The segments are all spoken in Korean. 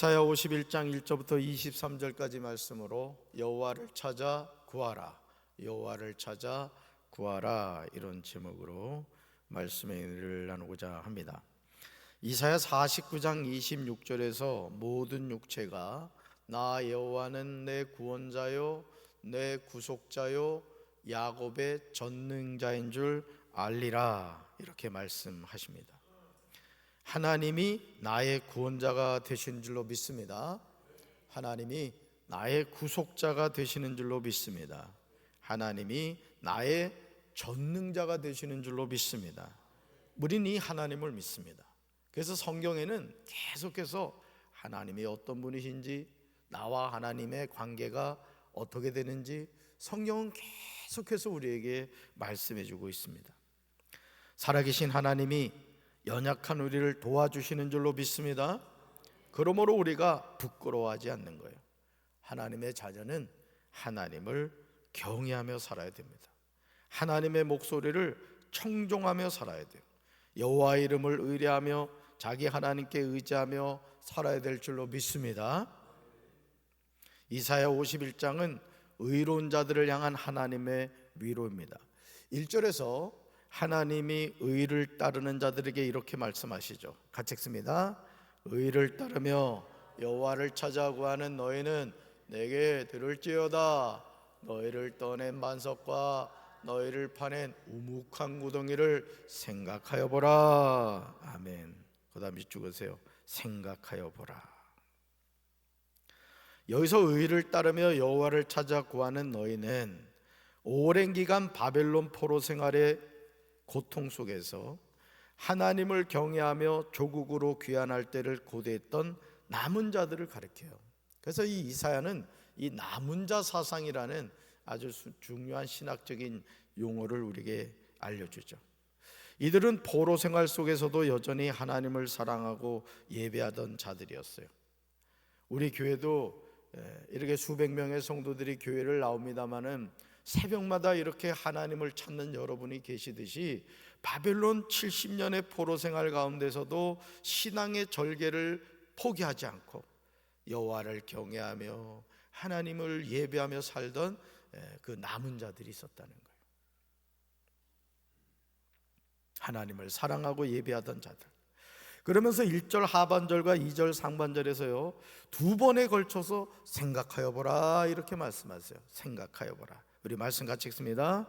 이사야 51장 1절부터 23절까지 말씀으로 여호와를 찾아 구하라, 여호와를 찾아 구하라, 이런 제목으로 말씀을 나누고자 합니다. 이사야 49장 26절에서 모든 육체가 나 여호와는 내 구원자요 내 구속자요 야곱의 전능자인 줄 알리라, 이렇게 말씀하십니다. 하나님이 나의 구원자가 되신 줄로 믿습니다. 하나님이 나의 구속자가 되시는 줄로 믿습니다. 하나님이 나의 전능자가 되시는 줄로 믿습니다. 우리는 이 하나님을 믿습니다. 그래서 성경에는 계속해서 하나님이 어떤 분이신지, 나와 하나님의 관계가 어떻게 되는지 성경은 계속해서 우리에게 말씀해 주고 있습니다. 살아계신 하나님이 연약한 우리를 도와주시는 줄로 믿습니다. 그러므로 우리가 부끄러워하지 않는 거예요. 하나님의 자녀는 하나님을 경외하며 살아야 됩니다. 하나님의 목소리를 청종하며 살아야 돼요. 여호와의 이름을 의뢰하며 자기 하나님께 의지하며 살아야 될 줄로 믿습니다. 이사야 51장은 의로운 자들을 향한 하나님의 위로입니다. 1절에서 하나님이 의를 따르는 자들에게 이렇게 말씀하시죠. 같이 읽습니다. 의를 따르며 여호와를 찾아 구하는 너희는 내게 들을지어다. 너희를 떠낸 반석과 너희를 파낸 우묵한 구덩이를 생각하여 보라. 아멘. 그 다음 읽으세요. 생각하여 보라. 여기서 의를 따르며 여호와를 찾아 구하는 너희는 오랜 기간 바벨론 포로 생활의 고통 속에서 하나님을 경외하며 조국으로 귀환할 때를 고대했던 남은 자들을 가리켜요. 그래서 이 이사야는 이 남은 자 사상이라는 아주 중요한 신학적인 용어를 우리에게 알려주죠. 이들은 포로 생활 속에서도 여전히 하나님을 사랑하고 예배하던 자들이었어요. 우리 교회도 이렇게 수백 명의 성도들이 교회를 나옵니다마는 새벽마다 이렇게 하나님을 찾는 여러분이 계시듯이 바벨론 70년의 포로 생활 가운데서도 신앙의 절개를 포기하지 않고 여호와를 경외하며 하나님을 예배하며 살던 그 남은 자들이 있었다는 거예요. 하나님을 사랑하고 예배하던 자들. 그러면서 1절 하반절과 2절 상반절에서요, 두 번에 걸쳐서 생각하여 보라, 이렇게 말씀하세요. 생각하여 보라. 우리 말씀 같이 읽습니다.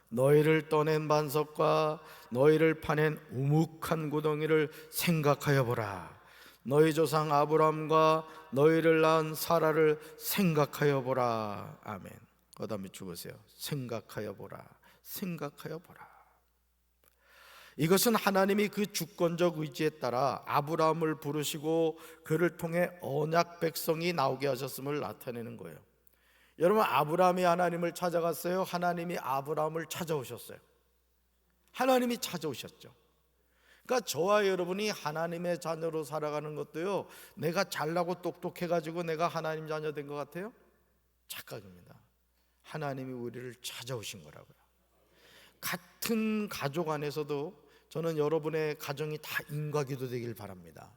너희를 떠낸 반석과 너희를 파낸 우묵한 구덩이를 생각하여 보라. 너희 조상 아브라함과 너희를 낳은 사라를 생각하여 보라. 아멘. 그 다음에 죽으세요. 생각하여 보라. 생각하여 보라. 이것은 하나님이 그 주권적 의지에 따라 아브라함을 부르시고 그를 통해 언약 백성이 나오게 하셨음을 나타내는 거예요. 여러분, 아브라함이 하나님을 찾아갔어요? 하나님이 아브라함을 찾아오셨어요? 하나님이 찾아오셨죠. 그러니까 저와 여러분이 하나님의 자녀로 살아가는 것도요, 내가 잘나고 똑똑해가지고 내가 하나님 자녀 된 것 같아요? 착각입니다. 하나님이 우리를 찾아오신 거라고요. 같은 가족 안에서도 저는 여러분의 가정이 다 인과기도 되길 바랍니다.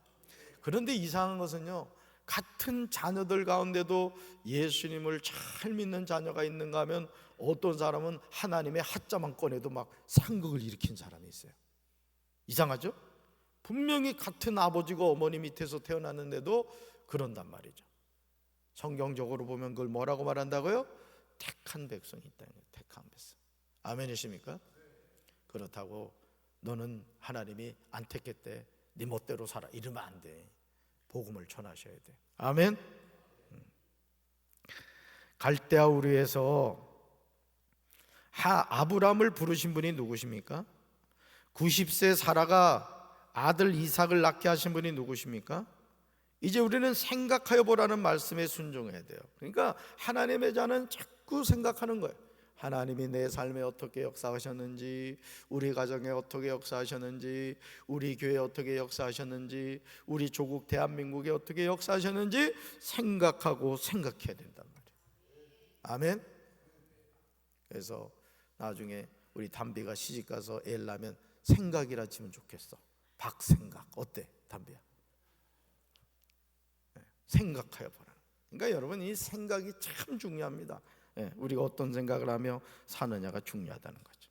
그런데 이상한 것은요, 같은 자녀들 가운데도 예수님을 잘 믿는 자녀가 있는가 하면 어떤 사람은 하나님의 하자만 꺼내도 막 상극을 일으킨 사람이 있어요. 이상하죠? 분명히 같은 아버지가 어머니 밑에서 태어났는데도 그런단 말이죠. 성경적으로 보면 그걸 뭐라고 말한다고요? 택한 백성이 있다는 거예요. 택한 백성. 아멘이십니까? 그렇다고 너는 하나님이 안 택했대, 네 멋대로 살아, 이러면 안 돼. 복음을 전하셔야 돼. 아멘. 갈대아 우르에서 아브라함을 부르신 분이 누구십니까? 90세 사라가 아들 이삭을 낳게 하신 분이 누구십니까? 이제 우리는 생각하여 보라는 말씀에 순종해야 돼요. 그러니까 하나님의 자는 자꾸 생각하는 거예요. 하나님이 내 삶에 어떻게 역사하셨는지, 우리 가정에 어떻게 역사하셨는지, 우리 교회에 어떻게 역사하셨는지, 우리 조국 대한민국에 어떻게 역사하셨는지 생각하고 생각해야 된단 말이에요. 아멘. 그래서 나중에 우리 담비가 시집가서 애를 낳으면 생각이라 치면 좋겠어. 박생각. 어때 담비야? 생각하여 보라. 그러니까 여러분, 이 생각이 참 중요합니다. 우리가 어떤 생각을 하며 사느냐가 중요하다는 거죠.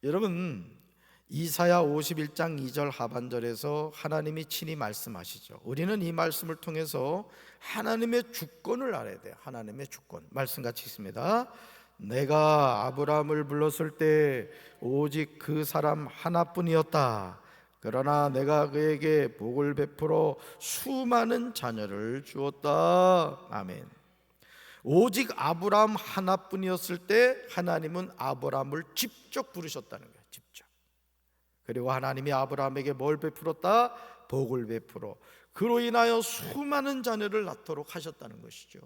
여러분, 이사야 51장 2절 하반절에서 하나님이 친히 말씀하시죠. 우리는 이 말씀을 통해서 하나님의 주권을 알아야 돼요. 하나님의 주권. 말씀 같이 있습니다. 내가 아브라함을 불렀을 때 오직 그 사람 하나뿐이었다. 그러나 내가 그에게 복을 베풀어 수많은 자녀를 주었다. 아멘. 오직 아브라함 하나뿐이었을 때 하나님은 아브라함을 직접 부르셨다는 거예요. 직접. 그리고 하나님이 아브라함에게 뭘 베풀었다? 복을 베풀어 그로 인하여 수많은 자녀를 낳도록 하셨다는 것이죠.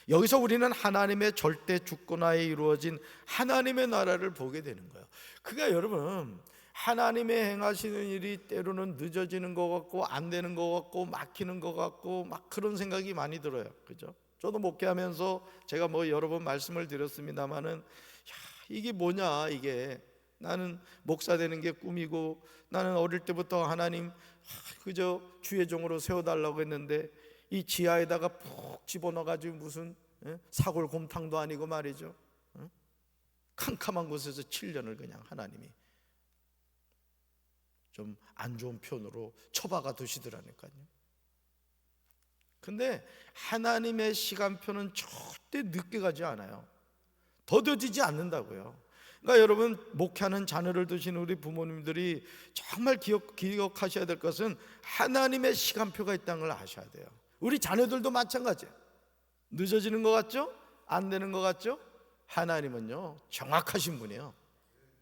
여기서 우리는 하나님의 절대 주권하에 이루어진 하나님의 나라를 보게 되는 거예요. 그러니까 여러분, 하나님의 행하시는 일이 때로는 늦어지는 것 같고 안 되는 것 같고 막히는 것 같고 막 그런 생각이 많이 들어요. 그죠? 저도 목회하면서 제가 여러 번 말씀을 드렸습니다마는, 이게 뭐냐, 이게 나는 목사 되는 게 꿈이고 나는 어릴 때부터 하나님 그저 주의 종으로 세워달라고 했는데 이 지하에다가 푹 집어넣어가지고 무슨 사골곰탕도 아니고 말이죠. 캄캄한 곳에서 7년을 그냥 하나님이 좀 안 좋은 표현으로 처박아 두시더라니까요. 근데 하나님의 시간표는 절대 늦게 가지 않아요. 더뎌지지 않는다고요. 그러니까 여러분, 목회하는 자녀를 두신 우리 부모님들이 정말 기억하셔야 될 것은 하나님의 시간표가 있다는 걸 아셔야 돼요. 우리 자녀들도 마찬가지예요. 늦어지는 것 같죠? 안 되는 것 같죠? 하나님은요 정확하신 분이에요.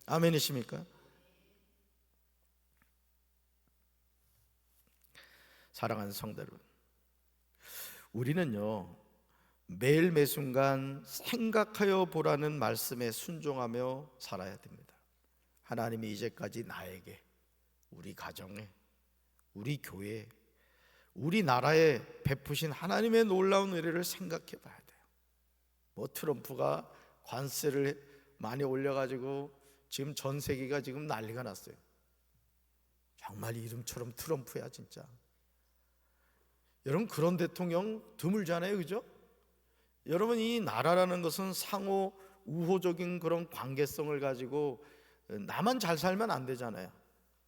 아멘이십니까? 사랑하는 성도 여러분, 우리는요 매일 매순간 생각하여 보라는 말씀에 순종하며 살아야 됩니다. 하나님이 이제까지 나에게, 우리 가정에, 우리 교회에, 우리 나라에 베푸신 하나님의 놀라운 은혜를 생각해 봐야 돼요. 트럼프가 관세를 많이 올려가지고 지금 전 세계가 지금 난리가 났어요. 정말 이름처럼 트럼프야 진짜. 여러분, 그런 대통령 드물잖아요, 그죠? 여러분, 이 나라라는 것은 상호 우호적인 그런 관계성을 가지고 나만 잘 살면 안 되잖아요.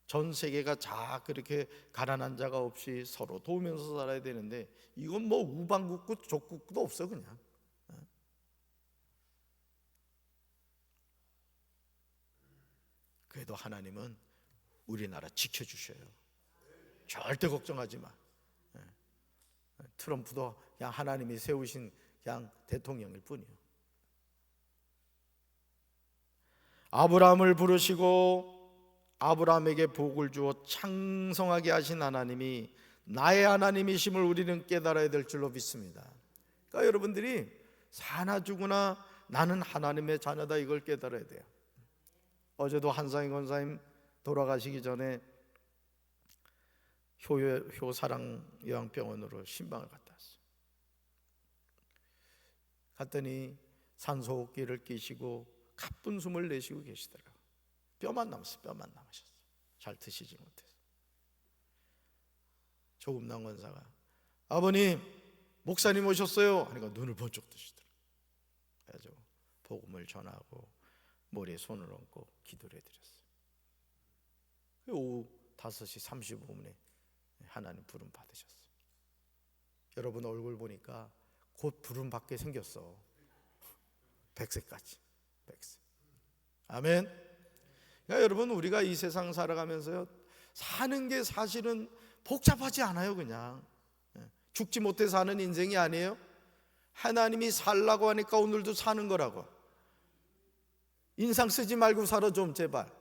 전 세계가 다 그렇게 가난한 자가 없이 서로 도우면서 살아야 되는데 이건 우방국도 적국도 없어 그냥. 그래도 하나님은 우리나라 지켜주셔요. 절대 걱정하지 마. 트럼프도 그냥 하나님이 세우신 그냥 대통령일 뿐이요. 아브라함을 부르시고 아브라함에게 복을 주어 창성하게 하신 하나님이 나의 하나님이심을 우리는 깨달아야 될 줄로 믿습니다. 그러니까 여러분들이 사나 죽으나 나는 하나님의 자녀다, 이걸 깨달아야 돼요. 어제도 한상희 권사님 돌아가시기 전에 효사랑요양병원으로 신방을 갔다 왔어요. 갔더니 산소호흡기를 끼시고 가쁜 숨을 내쉬고 계시더라고요. 뼈만 남았어요. 뼈만 남으셨어요. 잘 드시지 못해서. 조금남 권사가 아버님, 목사님 오셨어요 하니까 눈을 번쩍 뜨시더라고요. 그래서 복음을 전하고 머리에 손을 얹고 기도를 해드렸어요. 오후 5시 35분에 하나님 부름 받으셨어요. 여러분 얼굴 보니까 곧 부름 받게 생겼어. 100세까지. 100세. 아멘. 그러니까 여러분, 우리가 이 세상 살아가면서요 사는 게 사실은 복잡하지 않아요. 그냥 죽지 못해 사는 인생이 아니에요. 하나님이 살라고 하니까 오늘도 사는 거라고. 인상 쓰지 말고 살아 좀 제발.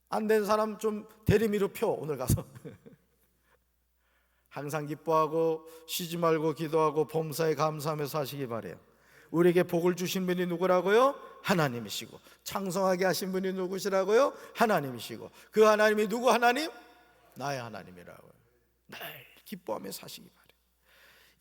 안 된 사람 좀 대리미로 펴 오늘 가서. 항상 기뻐하고 쉬지 말고 기도하고 범사에 감사하며 사시기 바래요. 우리에게 복을 주신 분이 누구라고요? 하나님이시고 창성하게 하신 분이 누구시라고요? 하나님이시고 그 하나님이 누구 하나님? 나의 하나님이라고요. 늘 기뻐하며 사시기 바래요.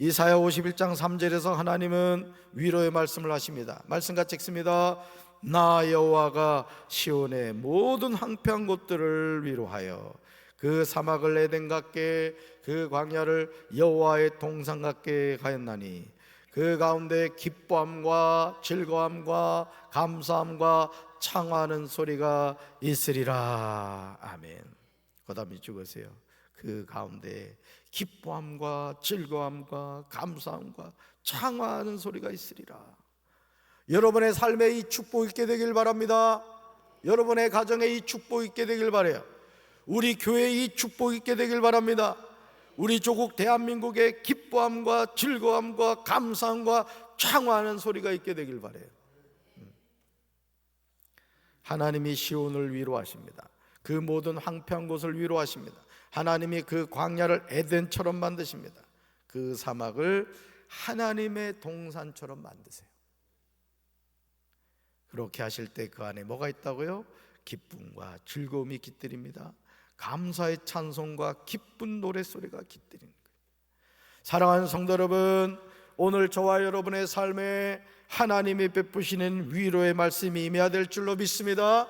이사야 51장 3절에서 하나님은 위로의 말씀을 하십니다. 말씀같이 읽습니다. 나 여호와가 시온의 모든 황폐한 곳들을 위로하여 그 사막을 에덴 같게 그 광야를 여호와의 동산 같게 하였나니 그 가운데 기뻐함과 즐거움과 감사함과 창화하는 소리가 있으리라. 아멘. 그다음에 죽으세요. 그 가운데 기뻐함과 즐거움과 감사함과 창화하는 소리가 있으리라. 여러분의 삶에 이 축복 있게 되길 바랍니다. 여러분의 가정에 이 축복 있게 되길 바라요. 우리 교회에 이 축복 있게 되길 바랍니다. 우리 조국 대한민국에 기뻐함과 즐거움과 감사함과 창화하는 소리가 있게 되길 바라요. 하나님이 시온을 위로하십니다. 그 모든 황폐한 곳을 위로하십니다. 하나님이 그 광야를 에덴처럼 만드십니다. 그 사막을 하나님의 동산처럼 만드세요. 그렇게 하실 때 그 안에 뭐가 있다고요? 기쁨과 즐거움이 깃들입니다. 감사의 찬송과 기쁜 노랫소리가 깃들입니다. 사랑하는 성도 여러분, 오늘 저와 여러분의 삶에 하나님이 베푸시는 위로의 말씀이 임해야 될 줄로 믿습니다.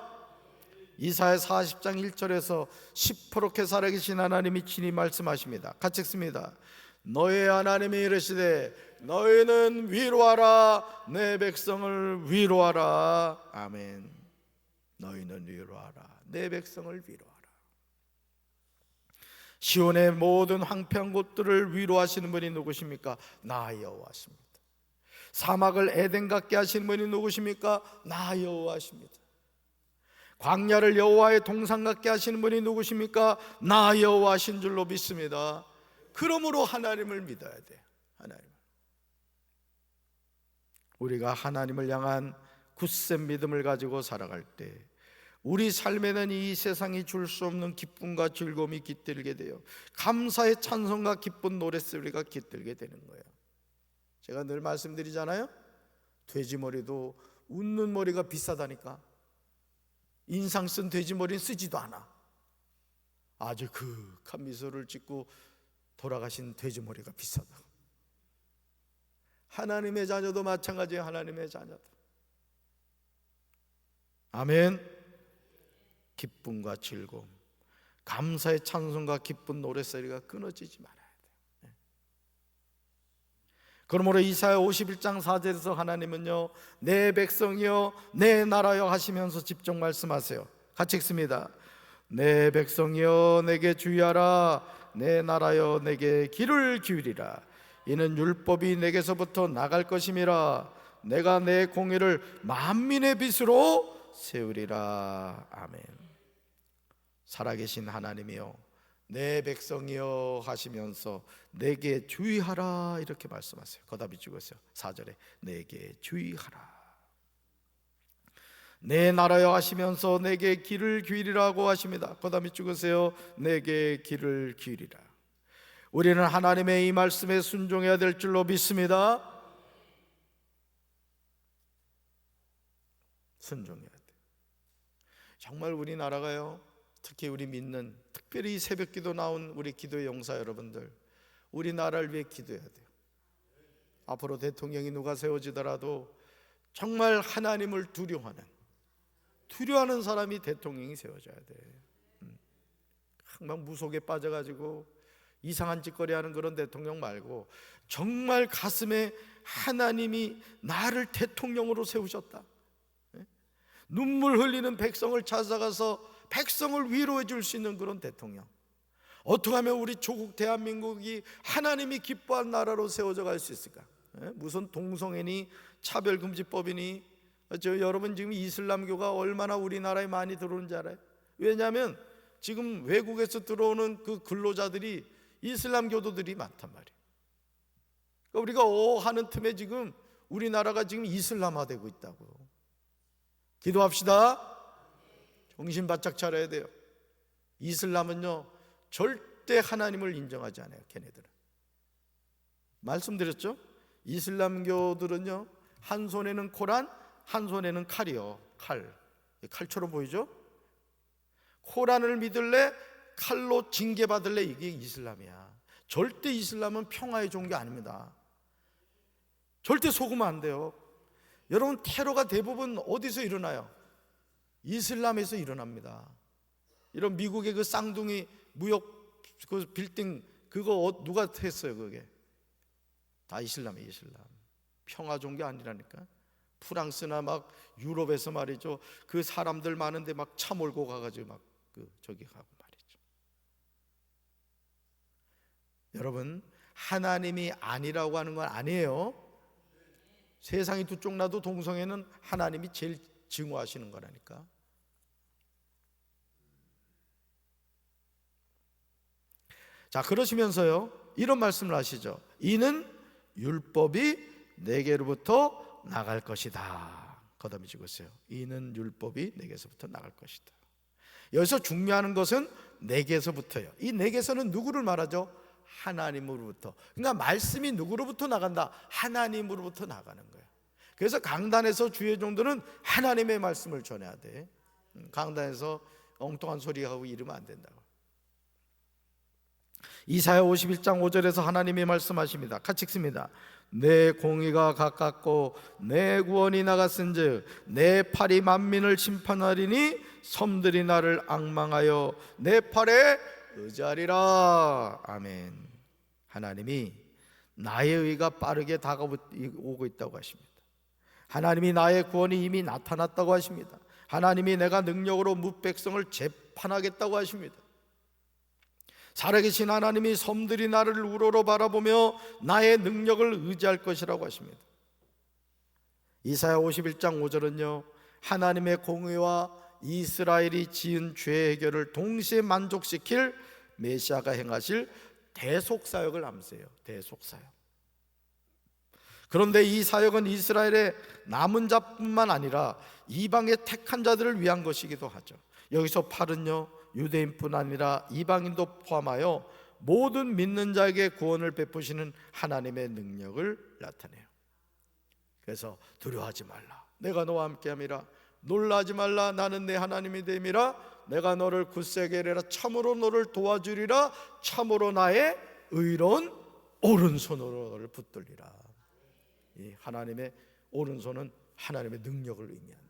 이사야 40장 1절에서 시퍼렇게 살아계신 하나님이 친히 말씀하십니다. 같이 읽습니다. 너의 하나님이 이르시되 너희는 위로하라, 내 백성을 위로하라. 아멘. 너희는 위로하라, 내 백성을 위로하라. 시온의 모든 황폐한 곳들을 위로하시는 분이 누구십니까? 나 여호와십니다. 사막을 에덴 같게 하시는 분이 누구십니까? 나 여호와십니다. 광야를 여호와의 동산 같게 하시는 분이 누구십니까? 나 여호와신 줄로 믿습니다. 그러므로 하나님을 믿어야 돼요. 하나님. 우리가 하나님을 향한 굳센 믿음을 가지고 살아갈 때 우리 삶에는 이 세상이 줄 수 없는 기쁨과 즐거움이 깃들게 돼요. 감사의 찬송과 기쁜 노랫소리가 깃들게 되는 거예요. 제가 늘 말씀드리잖아요. 돼지머리도 웃는 머리가 비싸다니까. 인상 쓴 돼지머리는 쓰지도 않아. 아주 그윽한 미소를 짓고 돌아가신 돼지머리가 비싸다. 하나님의 자녀도 마찬가지예요. 하나님의 자녀도. 아멘. 기쁨과 즐거움, 감사의 찬송과 기쁜 노랫소리가 끊어지지 말아야 돼요. 그러므로 이사야 51장 4절에서 하나님은요, 내 백성이여 내 나라여 하시면서 직접 말씀하세요. 같이 읽습니다. 내 백성이여 내게 주의하라, 내 나라여 내게 귀를 기울이라. 이는 율법이 내게서부터 나갈 것임이라. 내가 내 공의를 만민의 빛으로 세우리라. 아멘. 살아계신 하나님이여 내 백성이여 하시면서 내게 주의하라 이렇게 말씀하세요. 거답이 죽었어요. 4절에 내게 주의하라. 내 나라여 하시면서 내게 귀를 기울이라고 하십니다. 거답이 죽으세요. 내게 귀를 기울이라. 우리는 하나님의 이 말씀에 순종해야 될 줄로 믿습니다. 순종해야 돼. 정말 우리나라가요, 특히 우리 믿는, 특별히 새벽기도 나온 우리 기도의 용사 여러분들, 우리나라를 위해 기도해야 돼요. 앞으로 대통령이 누가 세워지더라도 정말 하나님을 두려워하는 사람이 대통령이 세워져야 돼. 항상 무속에 빠져가지고 이상한 짓거리하는 그런 대통령 말고 정말 가슴에 하나님이 나를 대통령으로 세우셨다, 눈물 흘리는 백성을 찾아가서 백성을 위로해 줄 수 있는 그런 대통령. 어떻게 하면 우리 조국 대한민국이 하나님이 기뻐한 나라로 세워져 갈 수 있을까? 무슨 동성애니 차별금지법이니. 여러분 지금 이슬람교가 얼마나 우리나라에 많이 들어오는지 알아요? 왜냐하면 지금 외국에서 들어오는 그 근로자들이 이슬람교도들이 많단 말이에요. 그러니까 우리가 하는 틈에 지금 우리나라가 지금 이슬람화되고 있다고. 기도합시다. 정신 바짝 차려야 돼요. 이슬람은요 절대 하나님을 인정하지 않아요. 걔네들은. 말씀드렸죠? 이슬람교들은요 한 손에는 코란, 한 손에는 칼이요. 칼처럼 보이죠? 코란을 믿을래? 칼로 징계받을래? 이게 이슬람이야. 절대 이슬람은 평화의 종교 아닙니다. 절대 속으면 안 돼요. 여러분, 테러가 대부분 어디서 일어나요? 이슬람에서 일어납니다. 이런 미국의 그 쌍둥이 무역 그 빌딩 그거 누가 했어요? 그게 다 이슬람이에요. 이슬람. 평화 종교 아니라니까. 프랑스나 막 유럽에서 말이죠, 그 사람들 많은데 막 차 몰고 가가지고 막 그 저기 가고 말이죠. 여러분, 하나님이 아니라고 하는 건 아니에요. 세상이 두 쪽 나도 동성애는 하나님이 제일 증오하시는 거라니까. 자, 그러시면서요 이런 말씀을 하시죠. 이는 율법이 내게로부터 나갈 것이다. 거듭해주고 있어요. 이는 율법이 내게서부터 나갈 것이다. 여기서 중요한 것은 내게서부터예요. 이 내게서는 누구를 말하죠? 하나님으로부터. 그러니까 말씀이 누구로부터 나간다? 하나님으로부터 나가는 거예요. 그래서 강단에서 주의 종들은 하나님의 말씀을 전해야 돼. 강단에서 엉뚱한 소리하고 이러면 안 된다고. 이사야 51장 5절에서 하나님이 말씀하십니다. 같이 읽습니다. 내 공의가 가깝고 내 구원이 나갔은즉 내 팔이 만민을 심판하리니 섬들이 나를 앙망하여 내 팔에 의지하리라. 아멘. 하나님이 나의 의가 빠르게 다가오고 있다고 하십니다. 하나님이 나의 구원이 이미 나타났다고 하십니다. 하나님이 내가 능력으로 무백성을 재판하겠다고 하십니다. 살아계신 하나님이 섬들이 나를 우러러 바라보며 나의 능력을 의지할 것이라고 하십니다. 이사야 51장 5절은요 하나님의 공의와 이스라엘이 지은 죄 해결을 동시에 만족시킬 메시아가 행하실 대속사역을 암시해요. 대속사역. 그런데 이 사역은 이스라엘의 남은 자뿐만 아니라 이방의 택한 자들을 위한 것이기도 하죠. 여기서 팔은요 유대인뿐 아니라 이방인도 포함하여 모든 믿는 자에게 구원을 베푸시는 하나님의 능력을 나타내요. 그래서 두려워하지 말라, 내가 너와 함께함이라. 놀라지 말라, 나는 내 하나님이 됨이라. 내가 너를 굳세게 하리라. 참으로 너를 도와주리라. 참으로 나의 의로운 오른손으로 너를 붙들리라. 이 하나님의 오른손은 하나님의 능력을 의미한다.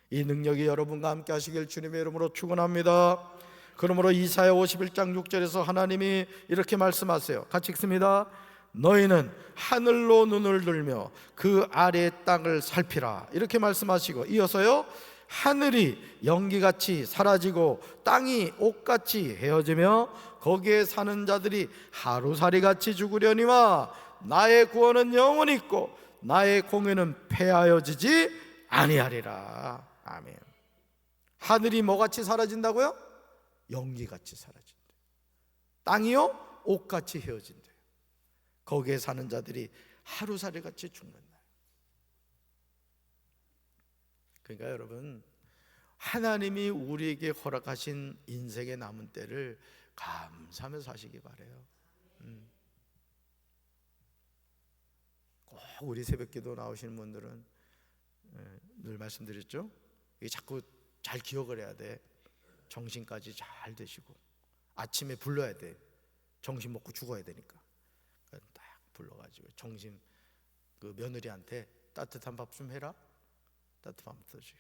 이 능력이 여러분과 함께 하시길 주님의 이름으로 축원합니다. 그러므로 이사야 51장 6절에서 하나님이 이렇게 말씀하세요. 같이 읽습니다. 너희는 하늘로 눈을 들며 그 아래의 땅을 살피라. 이렇게 말씀하시고 이어서요 하늘이 연기같이 사라지고 땅이 옷같이 헤어지며 거기에 사는 자들이 하루살이같이 죽으려니와 나의 구원은 영원히 있고 나의 공의는 패하여지지 아니하리라. 아멘. 하늘이 뭐같이 사라진다고요? 연기같이 사라진다. 땅이요 옷같이 헤어진다. 거기에 사는 자들이 하루살이같이 죽는다. 그러니까 여러분, 하나님이 우리에게 허락하신 인생의 남은 때를 감사하며 사시기 바라요. 꼭 우리 새벽기도 나오시는 분들은 늘 말씀드렸죠. 이게 자꾸 잘 기억을 해야 돼. 정신까지 잘 드시고 아침에 불러야 돼. 정신 먹고 죽어야 되니까. 딱 불러가지고 정신 그 며느리한테 따뜻한 밥 좀 해라. 따뜻한 밥 드시고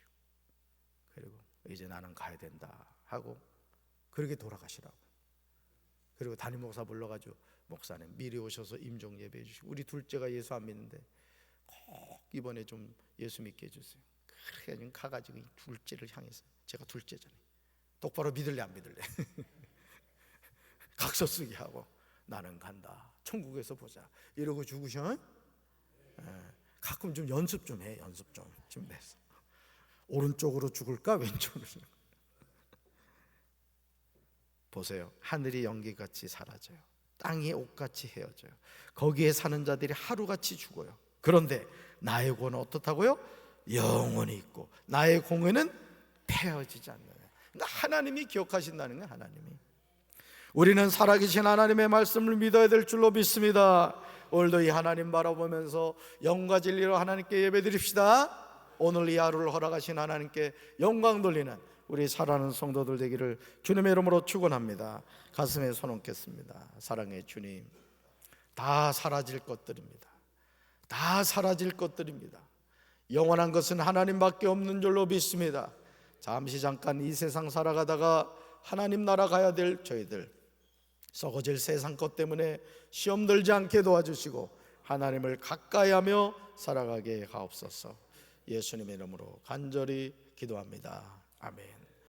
그리고 이제 나는 가야 된다 하고 그렇게 돌아가시라고. 그리고 담임 목사 불러가지고 목사님 미리 오셔서 임종 예배해 주시고 우리 둘째가 예수 안 믿는데 꼭 이번에 좀 예수 믿게 해주세요. 그래 지금 가가지고 이 둘째를 향해서 제가 둘째잖아요. 똑바로 믿을래 안 믿을래? 각서 쓰기 하고 나는 간다. 천국에서 보자. 이러고 죽으셔. 가끔 좀 연습 좀 해. 연습 좀 해서 오른쪽으로 죽을까 왼쪽으로 죽을까. 보세요. 하늘이 연기같이 사라져요. 땅이 옷같이 헤어져요. 거기에 사는 자들이 하루같이 죽어요. 그런데 나의 구원은 어떻다고요? 영원히 있고 나의 공의는 패하지지 않는. 그러니까 하나님이 기억하신다는 거예요. 하나님이. 우리는 살아계신 하나님의 말씀을 믿어야 될 줄로 믿습니다. 오늘도 이 하나님 바라보면서 영과 진리로 하나님께 예배드립시다. 오늘 이 하루를 허락하신 하나님께 영광 돌리는 우리 사랑하는 성도들 되기를 주님의 이름으로 축원합니다. 가슴에 손 얹겠습니다. 사랑의 주님, 다 사라질 것들입니다. 다 사라질 것들입니다. 영원한 것은 하나님밖에 없는 줄로 믿습니다. 잠시 잠깐 이 세상 살아가다가 하나님 나라 가야 될 저희들, 썩어질 세상 것 때문에 시험 들지 않게 도와주시고 하나님을 가까이하며 살아가게 하옵소서. 예수님의 이름으로 간절히 기도합니다. 아멘.